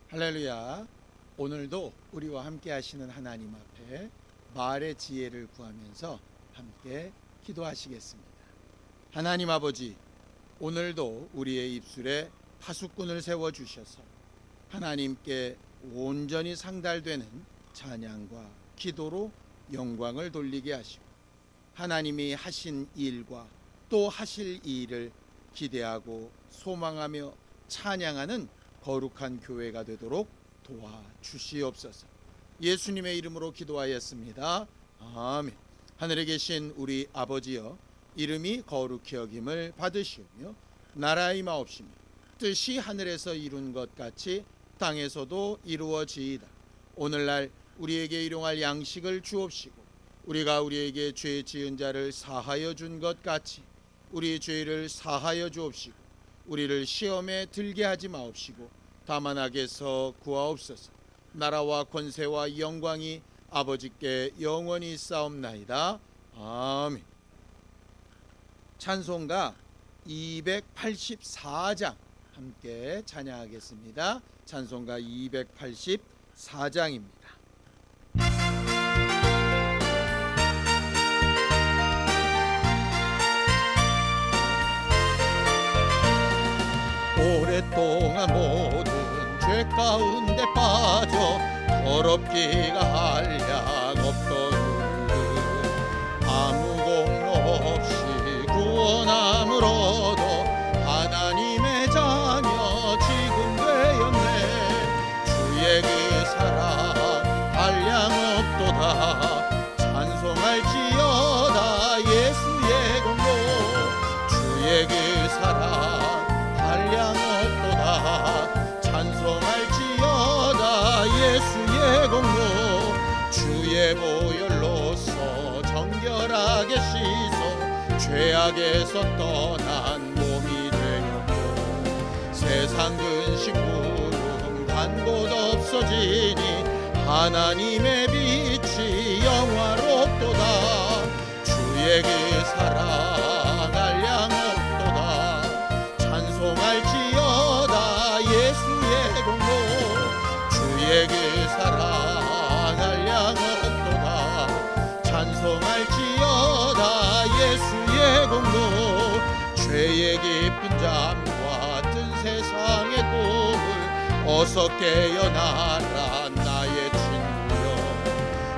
할렐루야. 오늘도 우리와 함께 하시는 하나님 앞에 말의 지혜를 구하면서 함께 기도하시겠습니다. 하나님 아버지, 오늘도 우리의 입술에 파수꾼을 세워주셔서 하나님께 온전히 상달되는 찬양과 기도로 영광을 돌리게 하시고, 하나님이 하신 일과 또 하실 일을 기대하고 소망하며 찬양하는 거룩한 교회가 되도록 도와주시옵소서. 예수님의 이름으로 기도하였습니다. 아멘. 하늘에 계신 우리 아버지여, 이름이 거룩히 여김을 받으시오며 나라의 마옵시며 뜻이 하늘에서 이룬 것 같이 땅에서도 이루어지이다. 오늘날 우리에게 일용할 양식을 주옵시고, 우리가 우리에게 죄 지은 자를 사하여 준 것 같이 우리 죄를 사하여 주옵시고, 우리를 시험에 들게 하지 마옵시고 다만 악에서 구하옵소서. 나라와 권세와 영광이 아버지께 영원히 있사옵나이다. 아멘. 찬송가 284장 함께 찬양하겠습니다. 찬송가 284장입니다. 오랫동안 모든 죄 가운데 빠져 더럽기가 한량 없던 우리를 아무 공로 없이 구원함으로도 하나님의 자녀 지금 되었네. 주의 그 사랑 한량 없도다. 찬송할지어다 예수의 공로. 주의 그 사랑 한량 없도다. 찬송할지어다 예수의 공로. 주의 보혈로서 정결하게 씻어 죄악에서 떠난 몸이 되었고, 세상 근심 구름 간 곳 없어지니 하나님의 빛이 영화롭도다. 주의 그 사랑 한량 없도다. 찬송할지어다 예수의 공로. 주의 그 사랑 한량 없도다. 찬송할지어다 예수의 공로. 죄의 깊은 잠과 뜬 세상의 꿈을 어서 깨어나라 나의 친구여.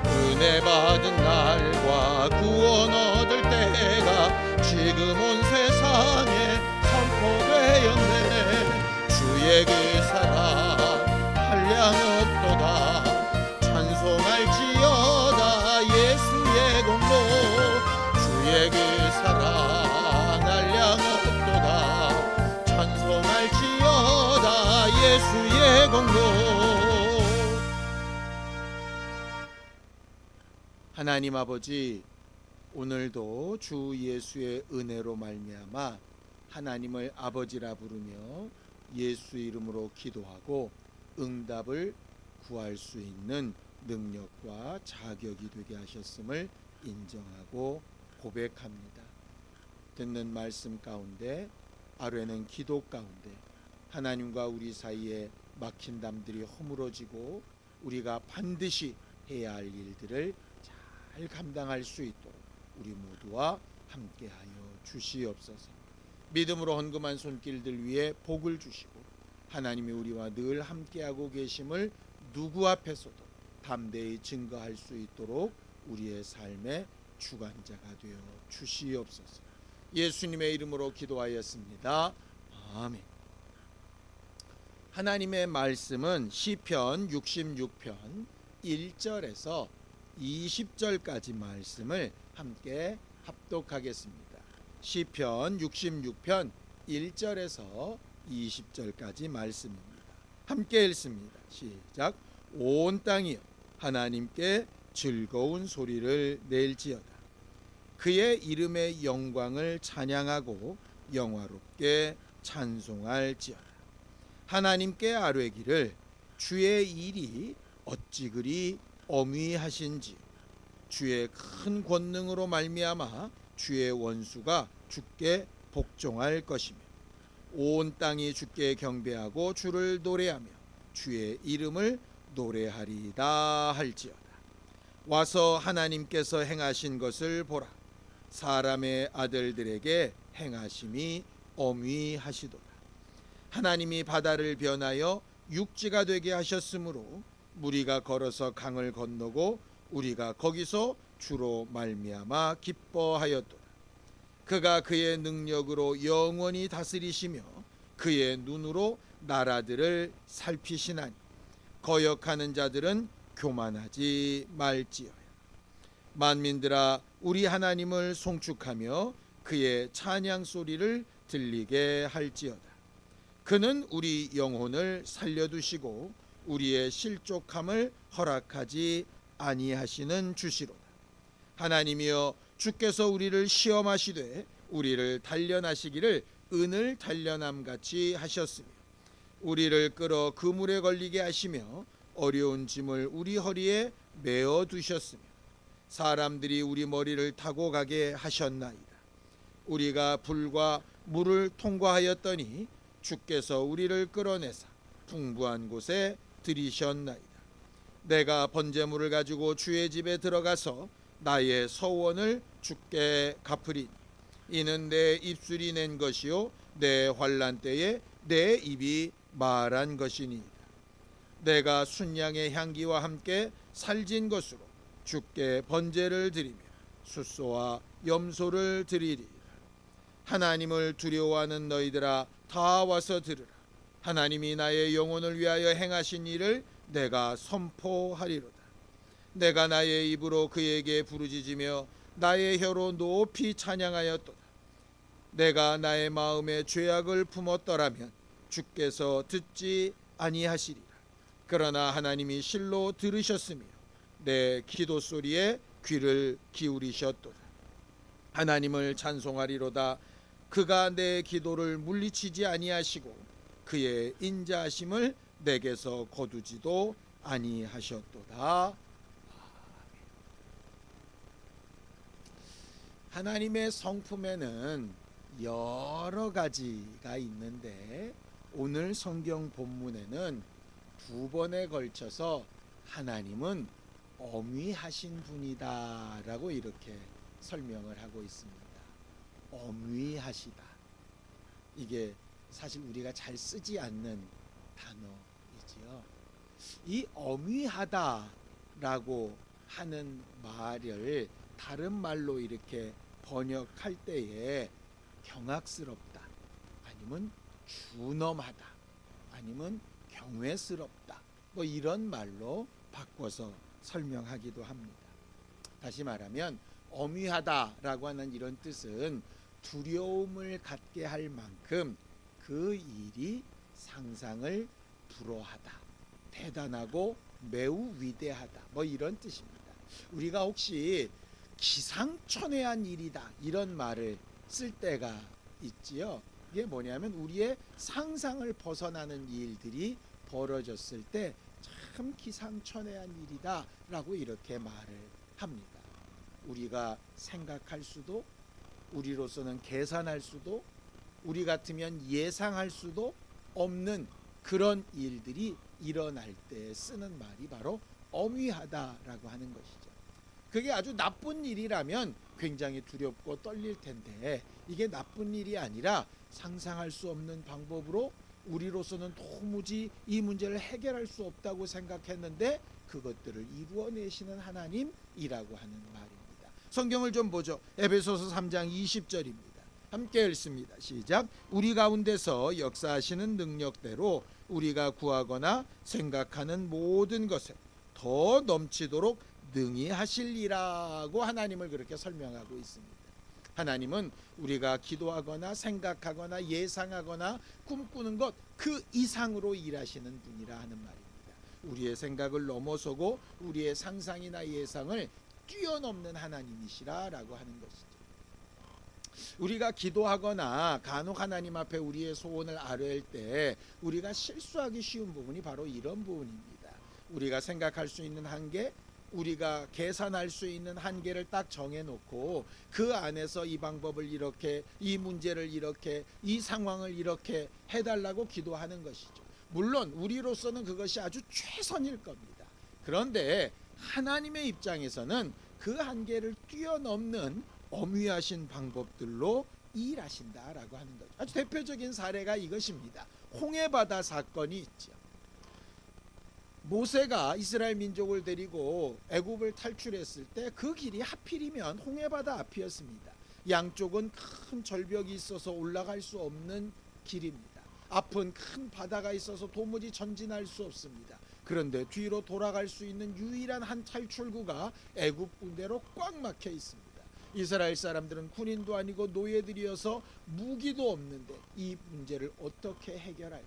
은혜 받은 날과 구원 얻을 때가 지금 온 세상에 선포되었네. 주의 그 사랑 한량 없도다. 찬송할지어다 예수의 공로. 주의 그 사랑 한량 없도다. 찬송할지어다 예수의 공로. 하나님 아버지, 오늘도 주 예수의 은혜로 말미암아 하나님을 아버지라 부르며 예수 이름으로 기도하고 응답을 구할 수 있는 능력과 자격이 되게 하셨음을 인정하고 고백합니다. 듣는 말씀 가운데, 하루에는 기도 가운데 하나님과 우리 사이에 막힌 담들이 허물어지고 우리가 반드시 해야 할 일들을 잘 감당할 수 있도록 우리 모두와 함께하여 주시옵소서. 믿음으로 헌금한 손길들 위에 복을 주시고, 하나님이 우리와 늘 함께하고 계심을 누구 앞에서도 담대히 증거할 수 있도록 우리의 삶의 주관자가 되어 주시옵소서. 예수님의 이름으로 기도하였습니다. 아멘. 하나님의 말씀은 시편 66편 1절에서 20절까지 말씀을 함께 합독하겠습니다. 시편 66편 1절에서 20절까지 말씀입니다. 함께 읽습니다. 시작. 온 땅이여 하나님께 즐거운 소리를 낼지어다. 그의 이름의 영광을 찬양하고 영화롭게 찬송할지어다. 하나님께 아뢰기를 주의 일이 어찌 그리 어미하신지, 주의 큰 권능으로 말미암아 주의 원수가 주께 복종할 것이며, 온 땅이 주께 경배하고 주를 노래하며 주의 이름을 노래하리다 할지어다. 와서 하나님께서 행하신 것을 보라. 사람의 아들들에게 행하심이 어미하시도다. 하나님이 바다를 변하여 육지가 되게 하셨으므로 무리가 걸어서 강을 건너고 우리가 거기서 주로 말미암아 기뻐하였도다. 그가 그의 능력으로 영원히 다스리시며 그의 눈으로 나라들을 살피시나니 거역하는 자들은 교만하지 말지어야. 만민들아, 우리 하나님을 송축하며 그의 찬양 소리를 들리게 할지어다. 그는 우리 영혼을 살려두시고 우리의 실족함을 허락하지 아니하시는 주시로다. 하나님이여, 주께서 우리를 시험하시되 우리를 단련하시기를 은을 단련함같이 하셨으며 우리를 끌어 그물에 걸리게 하시며 어려운 짐을 우리 허리에 메어 두셨으며 사람들이 우리 머리를 타고 가게 하셨나이다. 우리가 불과 물을 통과하였더니 주께서 우리를 끌어내사 풍부한 곳에 들이셨나이다. 내가 번제물을 가지고 주의 집에 들어가서 나의 서원을 주께 갚으리니 이는 내 입술이 낸 것이요 내 환난 때에 내 입이 말한 것이니이다. 내가 순양의 향기와 함께 살진 것으로 주께 번제를 드리며 숫소와 염소를 드리리라. 하나님을 두려워하는 너희들아, 다 와서 들으라. 하나님이 나의 영혼을 위하여 행하신 일을 내가 선포하리로다. 내가 나의 입으로 그에게 부르짖으며 나의 혀로 높이 찬양하였도다. 내가 나의 마음에 죄악을 품었더라면 주께서 듣지 아니하시리라. 그러나 하나님이 실로 들으셨으며 내 기도 소리에 귀를 기울이셨도다. 하나님을 찬송하리로다. 그가 내 기도를 물리치지 아니하시고 그의 인자하심을 내게서 거두지도 아니하셨도다. 하나님의 성품에는 여러 가지가 있는데 오늘 성경 본문에는 두 번에 걸쳐서 하나님은 엄위하신 분이다 라고 이렇게 설명을 하고 있습니다. 엄위하시다. 이게 사실 우리가 잘 쓰지 않는 단어이지요. 이 엄위하다라고 하는 말을 다른 말로 이렇게 번역할 때에 경악스럽다, 아니면 준엄하다, 아니면 경외스럽다, 뭐 이런 말로 바꿔서 설명하기도 합니다. 다시 말하면 엄위하다라고 하는 이런 뜻은 두려움을 갖게 할 만큼 그 일이 상상을 불허하다, 대단하고 매우 위대하다, 뭐 이런 뜻입니다. 우리가 혹시 기상천외한 일이다 이런 말을 쓸 때가 있지요. 이게 뭐냐면 우리의 상상을 벗어나는 일들이 벌어졌을 때 참 기상천외한 일이다 라고 이렇게 말을 합니다. 우리가 생각할 수도, 우리로서는 계산할 수도, 우리 같으면 예상할 수도 없는 그런 일들이 일어날 때 쓰는 말이 바로 엄위하다라고 하는 것이죠. 그게 아주 나쁜 일이라면 굉장히 두렵고 떨릴 텐데 이게 나쁜 일이 아니라 상상할 수 없는 방법으로 우리로서는 도무지 이 문제를 해결할 수 없다고 생각했는데 그것들을 이루어내시는 하나님이라고 하는 말입니다. 성경을 좀 보죠. 에베소서 3장 20절입니다. 함께 읽습니다. 시작. 우리 가운데서 역사하시는 능력대로 우리가 구하거나 생각하는 모든 것에 더 넘치도록 능히 하실이라고 하나님을 그렇게 설명하고 있습니다. 하나님은 우리가 기도하거나 생각하거나 예상하거나 꿈꾸는 것 그 이상으로 일하시는 분이라 하는 말입니다. 우리의 생각을 넘어서고 우리의 상상이나 예상을 뛰어넘는 하나님이시라라고 하는 것이죠. 우리가 기도하거나 간혹 하나님 앞에 우리의 소원을 아뢰할 때 우리가 실수하기 쉬운 부분이 바로 이런 부분입니다. 우리가 생각할 수 있는 한계, 우리가 계산할 수 있는 한계를 딱 정해놓고 그 안에서 이 방법을 이렇게, 이 문제를 이렇게, 이 상황을 이렇게 해달라고 기도하는 것이죠. 물론 우리로서는 그것이 아주 최선일 겁니다. 그런데 하나님의 입장에서는 그 한계를 뛰어넘는 엄위하신 방법들로 일하신다라고 하는 거죠. 아주 대표적인 사례가 이것입니다. 홍해바다 사건이 있죠. 모세가 이스라엘 민족을 데리고 애굽을 탈출했을 때 그 길이 하필이면 홍해바다 앞이었습니다. 양쪽은 큰 절벽이 있어서 올라갈 수 없는 길입니다. 앞은 큰 바다가 있어서 도무지 전진할 수 없습니다. 그런데 뒤로 돌아갈 수 있는 유일한 한 탈출구가 애굽 군대로 꽉 막혀 있습니다. 이스라엘 사람들은 군인도 아니고 노예들이어서 무기도 없는데 이 문제를 어떻게 해결할까?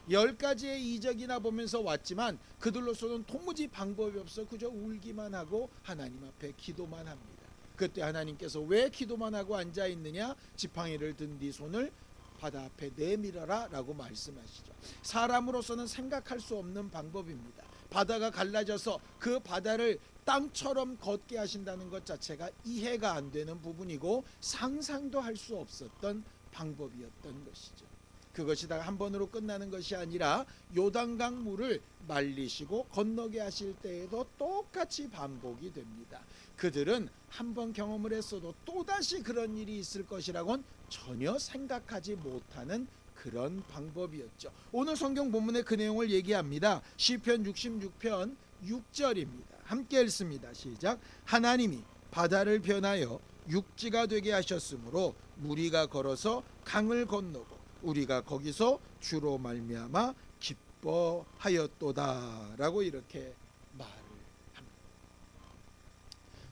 10가지의 이적이나 보면서 왔지만 그들로서는 도무지 방법이 없어 그저 울기만 하고 하나님 앞에 기도만 합니다. 그때 하나님께서 왜 기도만 하고 앉아있느냐? 지팡이를 든 네 손을 바다 앞에 내밀어라 라고 말씀하시죠. 사람으로서는 생각할 수 없는 방법입니다. 바다가 갈라져서 그 바다를 땅처럼 걷게 하신다는 것 자체가 이해가 안 되는 부분이고 상상도 할 수 없었던 방법이었던 것이죠. 그것이 다 한 번으로 끝나는 것이 아니라 요단강 물을 말리시고 건너게 하실 때에도 똑같이 반복이 됩니다. 그들은 한 번 경험을 했어도 또다시 그런 일이 있을 것이라고는 전혀 생각하지 못하는 그런 방법이었죠. 오늘 성경 본문의 그 내용을 얘기합니다. 시편 66편 6절입니다. 함께 읽습니다. 시작. 하나님이 바다를 변하여 육지가 되게 하셨으므로 무리가 걸어서 강을 건너고 우리가 거기서 주로 말미암아 기뻐하였도다라고 이렇게 말을 합니다.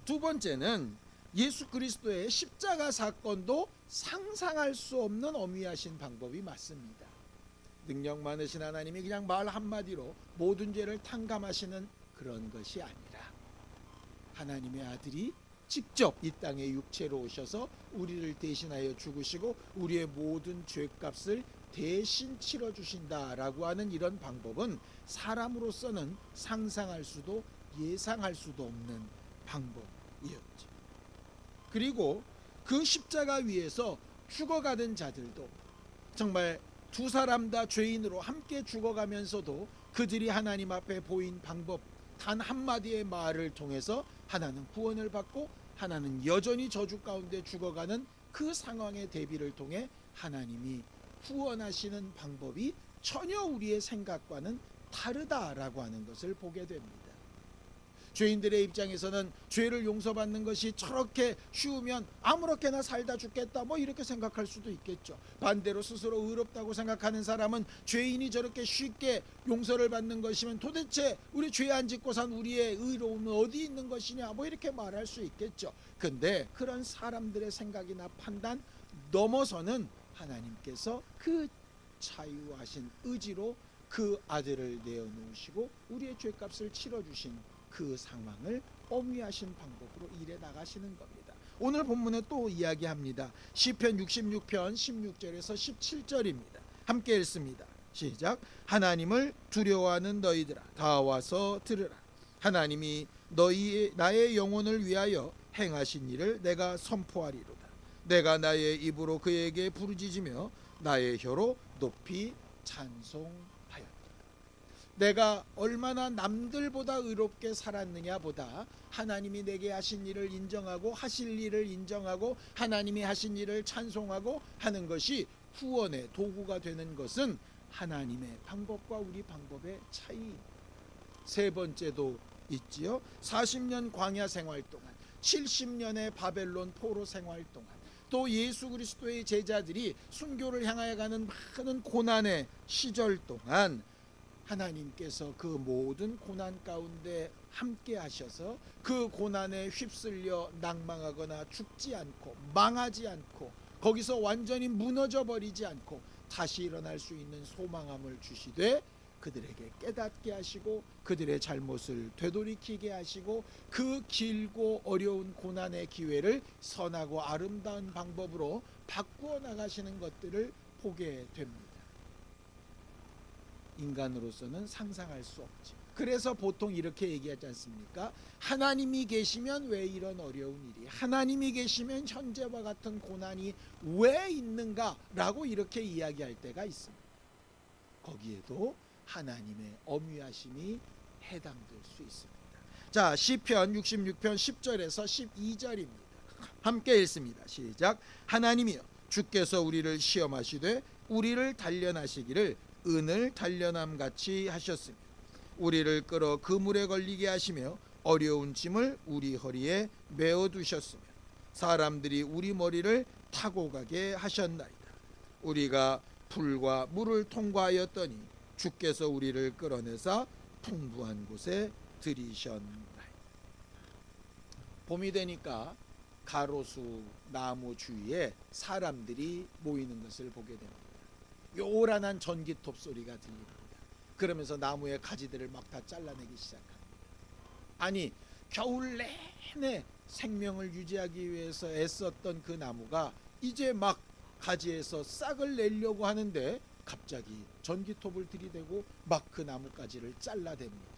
두 번째는 예수 그리스도의 십자가 사건도 상상할 수 없는 엄위하신 방법이 맞습니다. 능력 많으신 하나님이 그냥 말 한마디로 모든 죄를 탕감하시는 그런 것이 아니라 하나님의 아들이 직접 이 땅에 육체로 오셔서 우리를 대신하여 죽으시고 우리의 모든 죄값을 대신 치러주신다라고 하는 이런 방법은 사람으로서는 상상할 수도 예상할 수도 없는 방법이었죠. 그리고 그 십자가 위에서 죽어가는 자들도 정말 두 사람 다 죄인으로 함께 죽어가면서도 그들이 하나님 앞에 보인 방법 단 한마디의 말을 통해서 하나는 구원을 받고 하나는 여전히 저주 가운데 죽어가는 그 상황의 대비를 통해 하나님이 후원하시는 방법이 전혀 우리의 생각과는 다르다라고 하는 것을 보게 됩니다. 죄인들의 입장에서는 죄를 용서받는 것이 저렇게 쉬우면 아무렇게나 살다 죽겠다 뭐 이렇게 생각할 수도 있겠죠. 반대로 스스로 의롭다고 생각하는 사람은 죄인이 저렇게 쉽게 용서를 받는 것이면 도대체 우리 죄 안 짓고 산 우리의 의로움은 어디 있는 것이냐 뭐 이렇게 말할 수 있겠죠. 근데 그런 사람들의 생각이나 판단 넘어서는 하나님께서 그 자유하신 의지로 그 아들을 내어놓으시고 우리의 죄값을 치러주신 그 상황을 엄위하신 방법으로 일해 나가시는 겁니다. 오늘 본문에 또 이야기합니다. 시편 66편 16절에서 17절입니다. 함께 읽습니다. 시작. 하나님을 두려워하는 너희들아 다 와서 들으라. 하나님이 나의 영혼을 위하여 행하신 일을 내가 선포하리로다. 내가 나의 입으로 그에게 부르짖으며 나의 혀로 높이 찬송하였다. 내가 얼마나 남들보다 의롭게 살았느냐 보다 하나님이 내게 하신 일을 인정하고 하실 일을 인정하고 하나님이 하신 일을 찬송하고 하는 것이 후원의 도구가 되는 것은 하나님의 방법과 우리 방법의 차이. 세 번째도 있지요. 40년 광야 생활 동안 70년의 바벨론 포로 생활 동안 또 예수 그리스도의 제자들이 순교를 향하여 가는 많은 고난의 시절 동안 하나님께서 그 모든 고난 가운데 함께 하셔서 그 고난에 휩쓸려 낭망하거나 죽지 않고 망하지 않고 거기서 완전히 무너져 버리지 않고 다시 일어날 수 있는 소망함을 주시되 그들에게 깨닫게 하시고 그들의 잘못을 되돌이키게 하시고 그 길고 어려운 고난의 기회를 선하고 아름다운 방법으로 바꾸어 나가시는 것들을 보게 됩니다. 인간으로서는 상상할 수 없죠. 그래서 보통 이렇게 얘기하지 않습니까? 하나님이 계시면 왜 이런 어려운 일이, 하나님이 계시면 현재와 같은 고난이 왜 있는가 라고 이렇게 이야기할 때가 있습니다. 거기에도 하나님의 엄위하심이 해당될 수 있습니다. 자, 시편 66편 10절에서 12절입니다. 함께 읽습니다. 시작. 하나님이여, 주께서 우리를 시험하시되 우리를 단련하시기를 은을 단련함 같이 하셨으며 우리를 끌어 그물에 걸리게 하시며 어려운 짐을 우리 허리에 메어 두셨으며 사람들이 우리 머리를 타고 가게 하셨나이다. 우리가 불과 물을 통과하였더니 주께서 우리를 끌어내사 풍부한 곳에 들이셨나이다. 봄이 되니까 가로수 나무 주위에 사람들이 모이는 것을 보게 됩니다. 요란한 전기톱 소리가 들립니다. 그러면서 나무의 가지들을 막 다 잘라내기 시작합니다. 아니, 겨울 내내 생명을 유지하기 위해서 애썼던 그 나무가 이제 막 가지에서 싹을 내려고 하는데 갑자기 전기톱을 들이대고 막 그 나뭇가지를 잘라댑니다.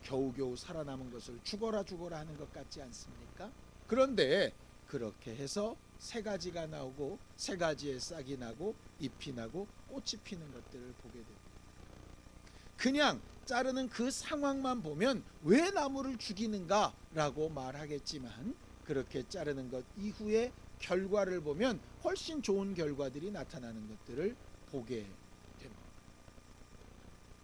겨우겨우 살아남은 것을 죽어라 하는 것 같지 않습니까? 그런데 그렇게 해서 새 가지가 나오고 새 가지에 싹이 나고 잎이 나고 꽃이 피는 것들을 보게 됩니다. 그냥 자르는 그 상황만 보면 왜 나무를 죽이는가 라고 말하겠지만, 그렇게 자르는 것 이후에 결과를 보면 훨씬 좋은 결과들이 나타나는 것들을 보게 됩니다.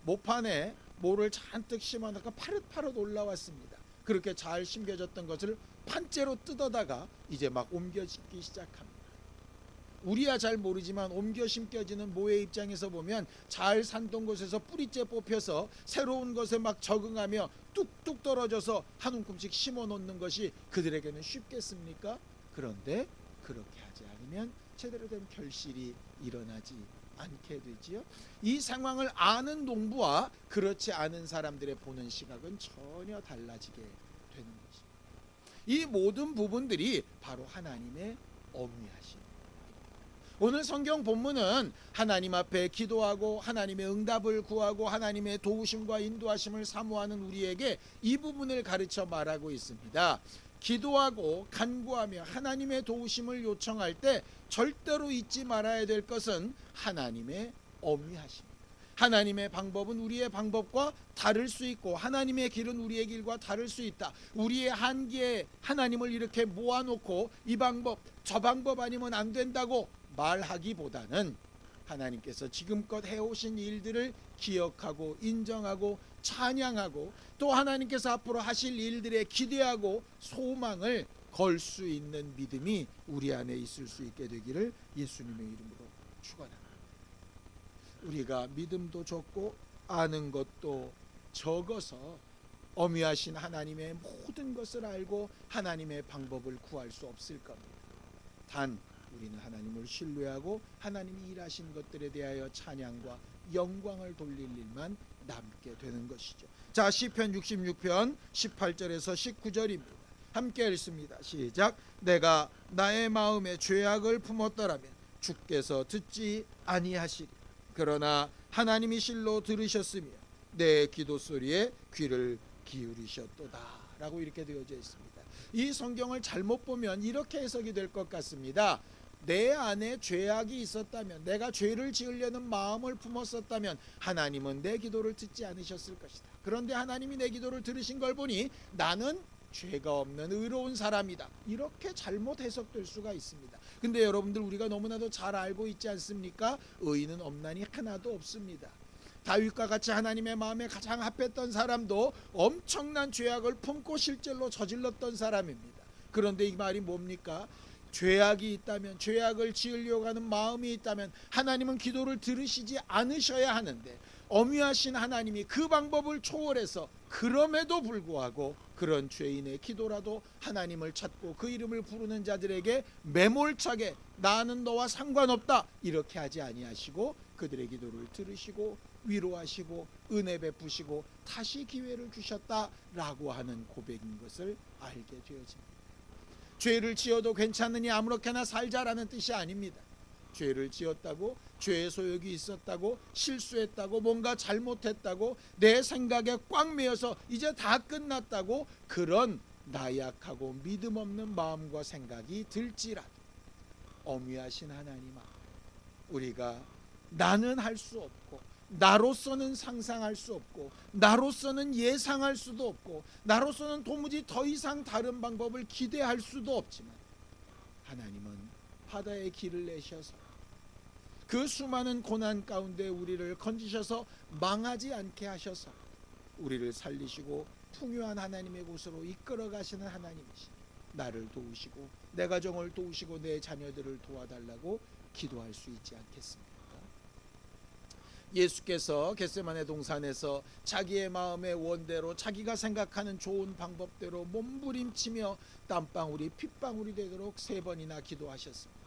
모판에 모를 잔뜩 심어놓고 파릇파릇 올라왔습니다. 그렇게 잘 심겨졌던 것을 판째로 뜯어다가 이제 막 옮겨 심기 시작합니다. 우리야 잘 모르지만 옮겨 심겨지는 모의 입장에서 보면 잘 산던 곳에서 뿌리째 뽑혀서 새로운 것에 막 적응하며 뚝뚝 떨어져서 한 움큼씩 심어 놓는 것이 그들에게는 쉽겠습니까? 그런데 그렇게 하지 않으면 제대로 된 결실이 일어나지 않게 되지요. 이 상황을 아는 농부와 그렇지 않은 사람들의 보는 시각은 전혀 달라지게 되는 것입니다. 이 모든 부분들이 바로 하나님의 엄위하심. 오늘 성경 본문은 하나님 앞에 기도하고 하나님의 응답을 구하고 하나님의 도우심과 인도하심을 사모하는 우리에게 이 부분을 가르쳐 말하고 있습니다. 기도하고 간구하며 하나님의 도우심을 요청할 때 절대로 잊지 말아야 될 것은 하나님의 엄위하심입니다. 하나님의 방법은 우리의 방법과 다를 수 있고 하나님의 길은 우리의 길과 다를 수 있다. 우리의 한계에 하나님을 이렇게 모아놓고 이 방법 저 방법 아니면 안 된다고 말하기보다는 하나님께서 지금껏 해오신 일들을 기억하고 인정하고 찬양하고 또 하나님께서 앞으로 하실 일들에 기대하고 소망을 걸 수 있는 믿음이 우리 안에 있을 수 있게 되기를 예수님의 이름으로 축원합니다. 우리가 믿음도 적고 아는 것도 적어서 엄위하신 하나님의 모든 것을 알고 하나님의 방법을 구할 수 없을 겁니다. 단 우리는 하나님을 신뢰하고 하나님이 일하신 것들에 대하여 찬양과 영광을 돌릴 일만 남게 되는 것이죠. 자, 시편 66편 18절에서 19절입니다. 함께 읽습니다. 시작. 내가 나의 마음에 죄악을 품었더라면 주께서 듣지 아니하시리. 그러나 하나님이 실로 들으셨으며 내 기도 소리에 귀를 기울이셨도다 라고 이렇게 되어져 있습니다. 이 성경을 잘못 보면 이렇게 해석이 될 것 같습니다. 내 안에 죄악이 있었다면, 내가 죄를 지으려는 마음을 품었었다면 하나님은 내 기도를 듣지 않으셨을 것이다. 그런데 하나님이 내 기도를 들으신 걸 보니 나는 죄가 없는 의로운 사람이다. 이렇게 잘못 해석될 수가 있습니다. 근데 여러분들, 우리가 너무나도 잘 알고 있지 않습니까? 의인은 없나니 하나도 없습니다. 다윗과 같이 하나님의 마음에 가장 합했던 사람도 엄청난 죄악을 품고 실제로 저질렀던 사람입니다. 그런데 이 말이 뭡니까? 죄악이 있다면, 죄악을 지으려고 하는 마음이 있다면 하나님은 기도를 들으시지 않으셔야 하는데, 엄위하신 하나님이 그 방법을 초월해서 그럼에도 불구하고 그런 죄인의 기도라도 하나님을 찾고 그 이름을 부르는 자들에게 매몰차게 나는 너와 상관없다 이렇게 하지 아니하시고 그들의 기도를 들으시고 위로하시고 은혜 베푸시고 다시 기회를 주셨다라고 하는 고백인 것을 알게 되어집니다. 죄를 지어도 괜찮으니 아무렇게나 살자라는 뜻이 아닙니다. 죄를 지었다고, 죄의 소욕이 있었다고, 실수했다고, 뭔가 잘못했다고, 내 생각에 꽉 매여서 이제 다 끝났다고 그런 나약하고 믿음 없는 마음과 생각이 들지라도 엄위하신 하나님 앞에 우리가 나는 할 수 없고, 나로서는 상상할 수 없고, 나로서는 예상할 수도 없고, 나로서는 도무지 더 이상 다른 방법을 기대할 수도 없지만, 하나님은 바다에 길을 내셔서 그 수많은 고난 가운데 우리를 건지셔서 망하지 않게 하셔서 우리를 살리시고 풍요한 하나님의 곳으로 이끌어 가시는 하나님이시니, 나를 도우시고 내 가정을 도우시고 내 자녀들을 도와달라고 기도할 수 있지 않겠습니까? 예수께서 겟세마네 동산에서 자기의 마음의 원대로 자기가 생각하는 좋은 방법대로 몸부림치며 땀방울이 핏방울이 되도록 3번이나 기도하셨습니다.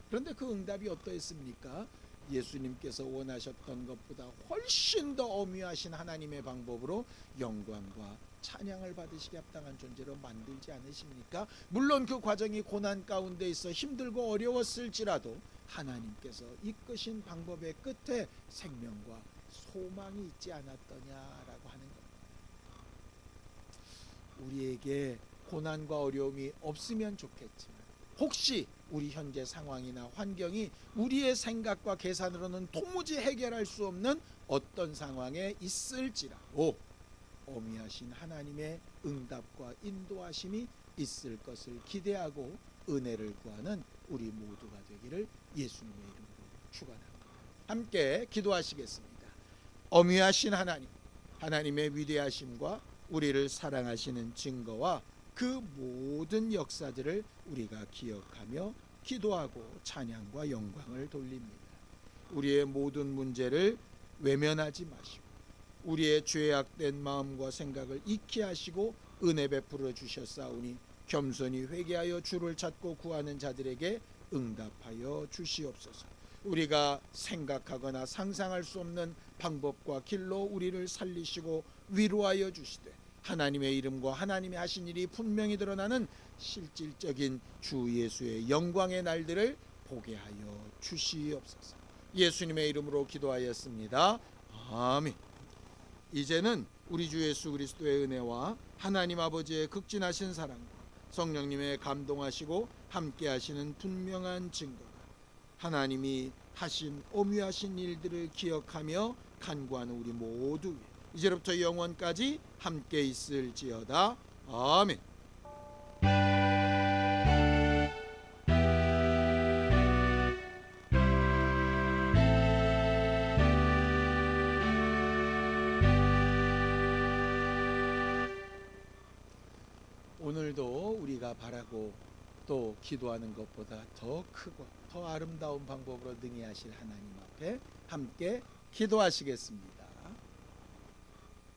그런데 그 응답이 어떠했습니까? 예수님께서 원하셨던 것보다 훨씬 더 엄위하신 하나님의 방법으로 영광과 찬양을 받으시기 합당한 존재로 만들지 않으십니까? 물론 그 과정이 고난 가운데 있어 힘들고 어려웠을지라도 하나님께서 이끄신 방법의 끝에 생명과 소망이 있지 않았더냐라고 하는 겁니다. 우리에게 고난과 어려움이 없으면 좋겠지만, 혹시 우리 현재 상황이나 환경이 우리의 생각과 계산으로는 도무지 해결할 수 없는 어떤 상황에 있을지라도 어미하신 하나님의 응답과 인도하심이 있을 것을 기대하고 은혜를 구하는 우리 모두가 되기를 예수님의 이름으로 축원합니다. 함께 기도하시겠습니다. 어미하신 하나님, 하나님의 위대하심과 우리를 사랑하시는 증거와 그 모든 역사들을 우리가 기억하며 기도하고 찬양과 영광을 돌립니다. 우리의 모든 문제를 외면하지 마시고 우리의 죄악된 마음과 생각을 잊게 하시고 은혜 베풀어 주셨사오니 겸손히 회개하여 주를 찾고 구하는 자들에게 응답하여 주시옵소서. 우리가 생각하거나 상상할 수 없는 방법과 길로 우리를 살리시고 위로하여 주시되 하나님의 이름과 하나님의 하신 일이 분명히 드러나는 실질적인 주 예수의 영광의 날들을 보게 하여 주시옵소서. 예수님의 이름으로 기도하였습니다. 아멘. 이제는 우리 주 예수 그리스도의 은혜와 하나님 아버지의 극진하신 사랑과 성령님의 감동하시고 함께하시는 분명한 증거가 하나님이 하신 오묘하신 일들을 기억하며 간구하는 우리 모두 위에 이제부터 영원까지 함께 있을지어다. 아멘. 오늘도 우리가 바라고 또 기도하는 것보다 더 크고 더 아름다운 방법으로 능히 하실 하나님 앞에 함께 기도하시겠습니다.